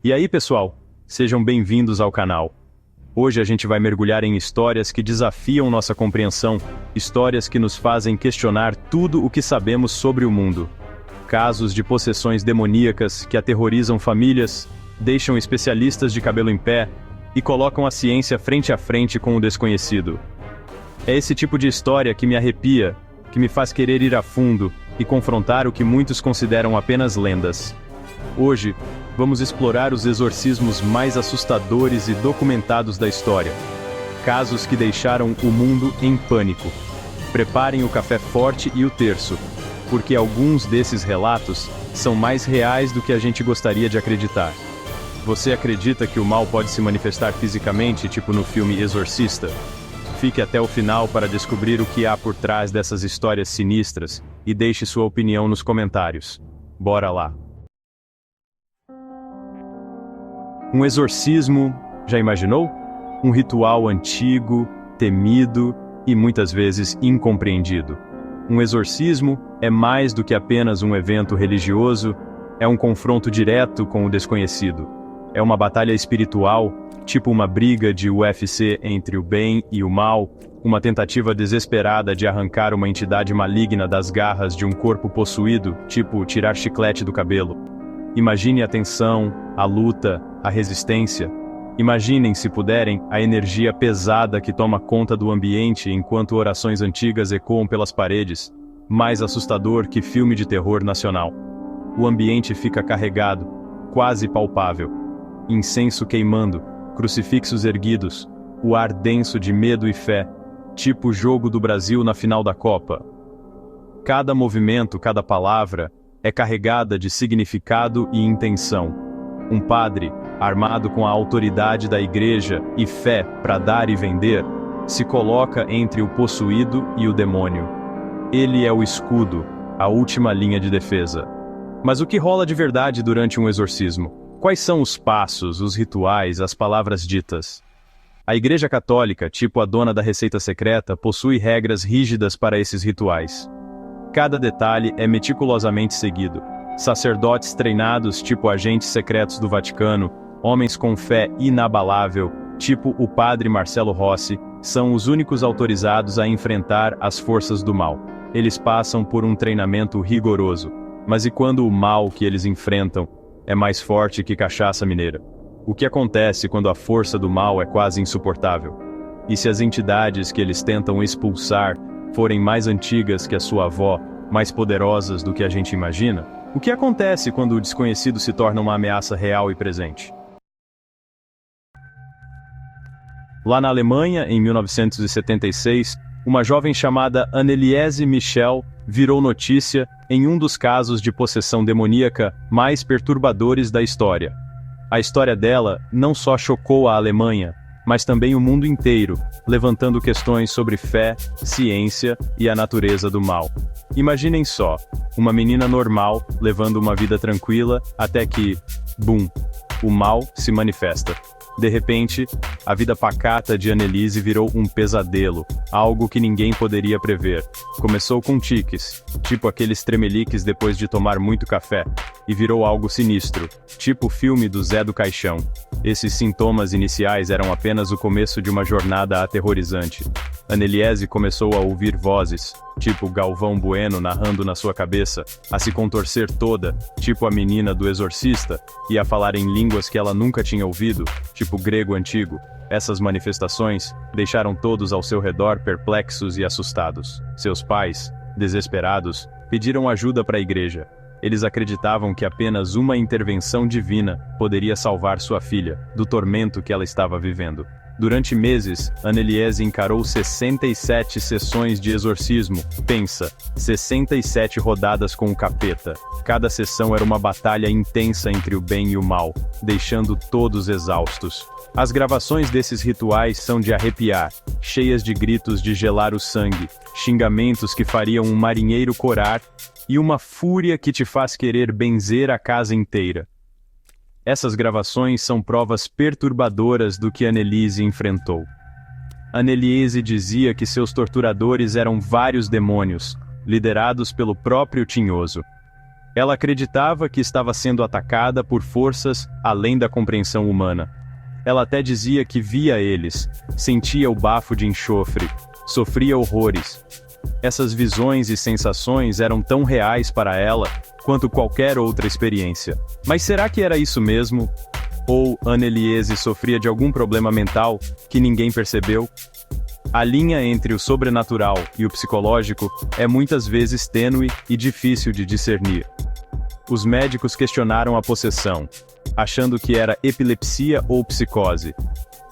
E aí, pessoal? Sejam bem-vindos ao canal. Hoje a gente vai mergulhar em histórias que desafiam nossa compreensão, histórias que nos fazem questionar tudo o que sabemos sobre o mundo. Casos de possessões demoníacas que aterrorizam famílias, deixam especialistas de cabelo em pé e colocam a ciência frente a frente com o desconhecido. É esse tipo de história que me arrepia, que me faz querer ir a fundo e confrontar o que muitos consideram apenas lendas. Hoje, vamos explorar os exorcismos mais assustadores e documentados da história. Casos que deixaram o mundo em pânico. Preparem o café forte e o terço, porque alguns desses relatos são mais reais do que a gente gostaria de acreditar. Você acredita que o mal pode se manifestar fisicamente, tipo no filme Exorcista? Fique até o final para descobrir o que há por trás dessas histórias sinistras e deixe sua opinião nos comentários. Bora lá! Um exorcismo, já imaginou? Um ritual antigo, temido e muitas vezes incompreendido. Um exorcismo é mais do que apenas um evento religioso, é um confronto direto com o desconhecido. É uma batalha espiritual, tipo uma briga de UFC entre o bem e o mal, uma tentativa desesperada de arrancar uma entidade maligna das garras de um corpo possuído, tipo tirar chiclete do cabelo. Imagine a tensão, a luta, a resistência. Imaginem, se puderem, a energia pesada que toma conta do ambiente enquanto orações antigas ecoam pelas paredes, mais assustador que filme de terror nacional. O ambiente fica carregado, quase palpável. Incenso queimando, crucifixos erguidos, o ar denso de medo e fé, tipo o jogo do Brasil na final da Copa. Cada movimento, cada palavra, é carregada de significado e intenção. Um padre, armado com a autoridade da igreja e fé para dar e vender, se coloca entre o possuído e o demônio. Ele é o escudo, a última linha de defesa. Mas o que rola de verdade durante um exorcismo? Quais são os passos, os rituais, as palavras ditas? A Igreja Católica, tipo a dona da receita secreta, possui regras rígidas para esses rituais. Cada detalhe é meticulosamente seguido. Sacerdotes treinados, tipo agentes secretos do Vaticano, homens com fé inabalável, tipo o padre Marcelo Rossi, são os únicos autorizados a enfrentar as forças do mal. Eles passam por um treinamento rigoroso. Mas e quando o mal que eles enfrentam é mais forte que cachaça mineira? O que acontece quando a força do mal é quase insuportável? E se as entidades que eles tentam expulsar forem mais antigas que a sua avó, mais poderosas do que a gente imagina? O que acontece quando o desconhecido se torna uma ameaça real e presente? Lá na Alemanha, em 1976, uma jovem chamada Anneliese Michel virou notícia em um dos casos de possessão demoníaca mais perturbadores da história. A história dela não só chocou a Alemanha, mas também o mundo inteiro, levantando questões sobre fé, ciência e a natureza do mal. Imaginem só, uma menina normal, levando uma vida tranquila, até que, bum, o mal se manifesta. De repente, a vida pacata de Anneliese virou um pesadelo, algo que ninguém poderia prever. Começou com tiques, tipo aqueles tremeliques depois de tomar muito café, e virou algo sinistro, tipo o filme do Zé do Caixão. Esses sintomas iniciais eram apenas o começo de uma jornada aterrorizante. Anneliese começou a ouvir vozes, tipo Galvão Bueno narrando na sua cabeça, a se contorcer toda, tipo a menina do Exorcista, e a falar em línguas que ela nunca tinha ouvido, tipo grego antigo. Essas manifestações deixaram todos ao seu redor perplexos e assustados. Seus pais, desesperados, pediram ajuda para a igreja. Eles acreditavam que apenas uma intervenção divina poderia salvar sua filha do tormento que ela estava vivendo. Durante meses, Anneliese encarou 67 sessões de exorcismo. Pensa, 67 rodadas com o capeta. Cada sessão era uma batalha intensa entre o bem e o mal, deixando todos exaustos. As gravações desses rituais são de arrepiar, cheias de gritos de gelar o sangue, xingamentos que fariam um marinheiro corar, e uma fúria que te faz querer benzer a casa inteira. Essas gravações são provas perturbadoras do que Anneliese enfrentou. Anneliese dizia que seus torturadores eram vários demônios, liderados pelo próprio Tinhoso. Ela acreditava que estava sendo atacada por forças além da compreensão humana. Ela até dizia que via eles, sentia o bafo de enxofre, sofria horrores. Essas visões e sensações eram tão reais para ela quanto qualquer outra experiência. Mas será que era isso mesmo? Ou Anneliese sofria de algum problema mental que ninguém percebeu? A linha entre o sobrenatural e o psicológico é muitas vezes tênue e difícil de discernir. Os médicos questionaram a possessão, achando que era epilepsia ou psicose.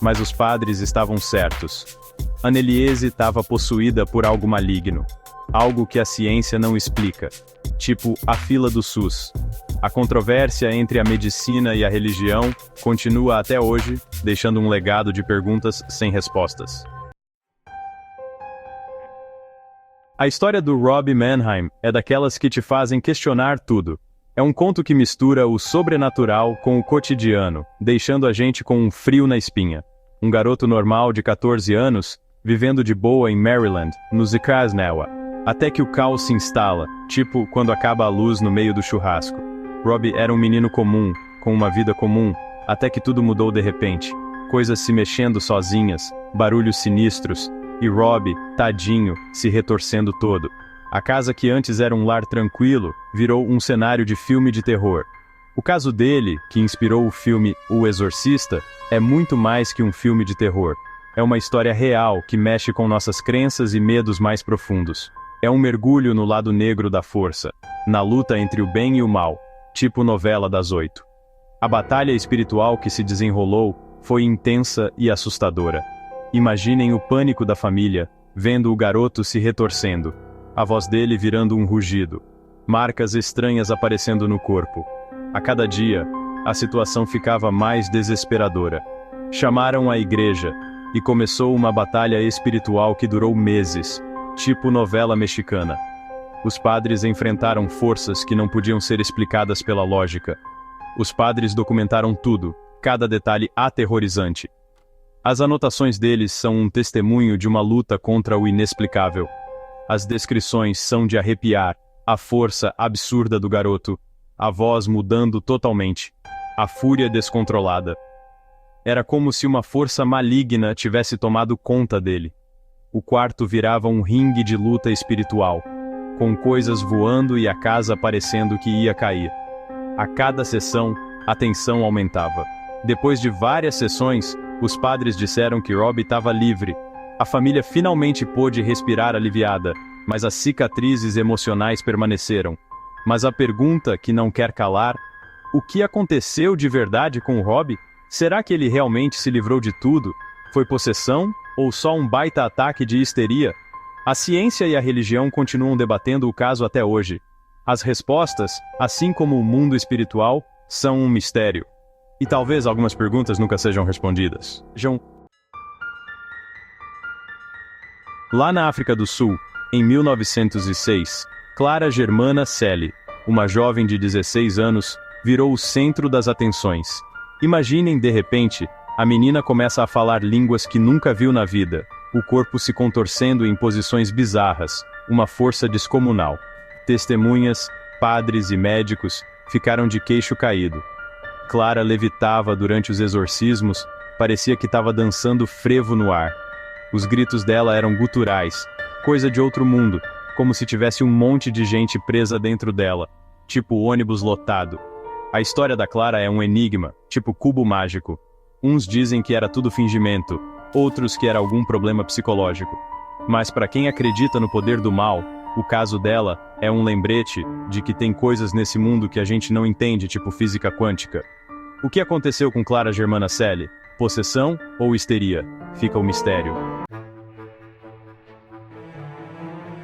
Mas os padres estavam certos. Anneliese estava possuída por algo maligno. Algo que a ciência não explica. Tipo a fila do SUS. A controvérsia entre a medicina e a religião continua até hoje, deixando um legado de perguntas sem respostas. A história do Robbie Mannheim é daquelas que te fazem questionar tudo. É um conto que mistura o sobrenatural com o cotidiano, deixando a gente com um frio na espinha. Um garoto normal de 14 anos, vivendo de boa em Maryland, no Zikasnawa, até que o caos se instala, tipo quando acaba a luz no meio do churrasco. Robbie era um menino comum, com uma vida comum, até que tudo mudou de repente. Coisas se mexendo sozinhas, barulhos sinistros, e Robbie, tadinho, se retorcendo todo. A casa que antes era um lar tranquilo, virou um cenário de filme de terror. O caso dele, que inspirou o filme O Exorcista, é muito mais que um filme de terror. É uma história real que mexe com nossas crenças e medos mais profundos. É um mergulho no lado negro da força, na luta entre o bem e o mal, tipo novela das 8. A batalha espiritual que se desenrolou foi intensa e assustadora. Imaginem o pânico da família, vendo o garoto se retorcendo, a voz dele virando um rugido, marcas estranhas aparecendo no corpo. A cada dia, a situação ficava mais desesperadora. Chamaram a igreja, e começou uma batalha espiritual que durou meses, tipo novela mexicana. Os padres enfrentaram forças que não podiam ser explicadas pela lógica. Os padres documentaram tudo, cada detalhe aterrorizante. As anotações deles são um testemunho de uma luta contra o inexplicável. As descrições são de arrepiar, a força absurda do garoto, a voz mudando totalmente, a fúria descontrolada. Era como se uma força maligna tivesse tomado conta dele. O quarto virava um ringue de luta espiritual, com coisas voando e a casa parecendo que ia cair. A cada sessão, a tensão aumentava. Depois de várias sessões, os padres disseram que Robbie estava livre. A família finalmente pôde respirar aliviada, mas as cicatrizes emocionais permaneceram. Mas a pergunta que não quer calar: o que aconteceu de verdade com o Robbie? Será que ele realmente se livrou de tudo? Foi possessão? Ou só um baita ataque de histeria? A ciência e a religião continuam debatendo o caso até hoje. As respostas, assim como o mundo espiritual, são um mistério. E talvez algumas perguntas nunca sejam respondidas. Lá na África do Sul, em 1906, Clara Germana Celi, uma jovem de 16 anos, virou o centro das atenções. Imaginem, de repente, a menina começa a falar línguas que nunca viu na vida, o corpo se contorcendo em posições bizarras, uma força descomunal. Testemunhas, padres e médicos ficaram de queixo caído. Clara levitava durante os exorcismos, parecia que estava dançando frevo no ar. Os gritos dela eram guturais, coisa de outro mundo, como se tivesse um monte de gente presa dentro dela, tipo ônibus lotado. A história da Clara é um enigma, tipo cubo mágico. Uns dizem que era tudo fingimento, outros que era algum problema psicológico. Mas para quem acredita no poder do mal, o caso dela é um lembrete de que tem coisas nesse mundo que a gente não entende, tipo física quântica. O que aconteceu com Clara Germana Celi? Possessão ou histeria? Fica o mistério.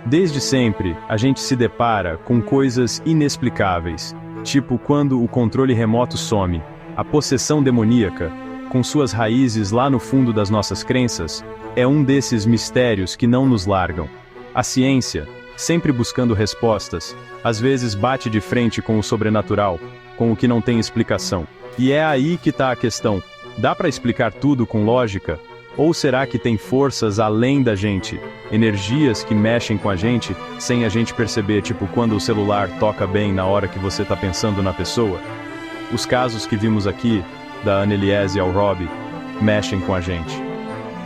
Desde sempre, a gente se depara com coisas inexplicáveis, tipo quando o controle remoto some, a possessão demoníaca, com suas raízes lá no fundo das nossas crenças, é um desses mistérios que não nos largam. A ciência, sempre buscando respostas, às vezes bate de frente com o sobrenatural, com o que não tem explicação. E é aí que está a questão. Dá para explicar tudo com lógica? Ou será que tem forças além da gente, energias que mexem com a gente, sem a gente perceber, tipo quando o celular toca bem na hora que você está pensando na pessoa? Os casos que vimos aqui, da Anneliese ao Robbie, mexem com a gente.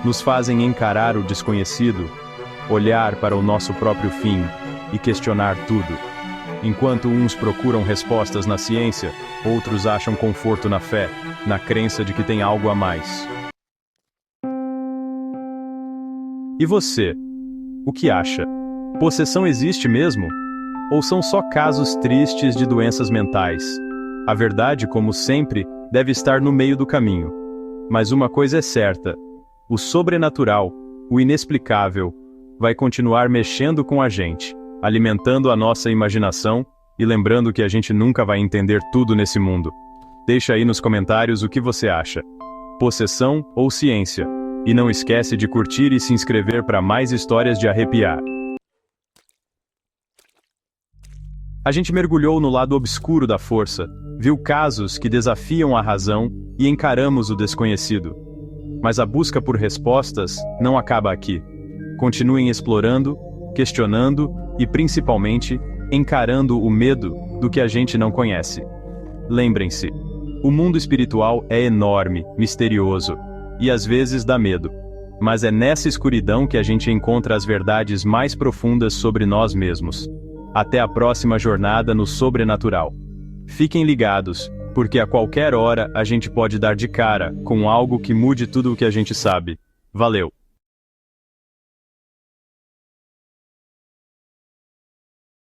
Nos fazem encarar o desconhecido, olhar para o nosso próprio fim e questionar tudo. Enquanto uns procuram respostas na ciência, outros acham conforto na fé, na crença de que tem algo a mais. E você? O que acha? Possessão existe mesmo? Ou são só casos tristes de doenças mentais? A verdade, como sempre, deve estar no meio do caminho. Mas uma coisa é certa: o sobrenatural, o inexplicável, vai continuar mexendo com a gente, alimentando a nossa imaginação e lembrando que a gente nunca vai entender tudo nesse mundo. Deixa aí nos comentários o que você acha. Possessão ou ciência? E não esquece de curtir e se inscrever para mais histórias de arrepiar. A gente mergulhou no lado obscuro da força, viu casos que desafiam a razão e encaramos o desconhecido. Mas a busca por respostas não acaba aqui. Continuem explorando, questionando e, principalmente, encarando o medo do que a gente não conhece. Lembrem-se, o mundo espiritual é enorme, misterioso, e às vezes dá medo. Mas é nessa escuridão que a gente encontra as verdades mais profundas sobre nós mesmos. Até a próxima jornada no sobrenatural. Fiquem ligados, porque a qualquer hora a gente pode dar de cara com algo que mude tudo o que a gente sabe. Valeu!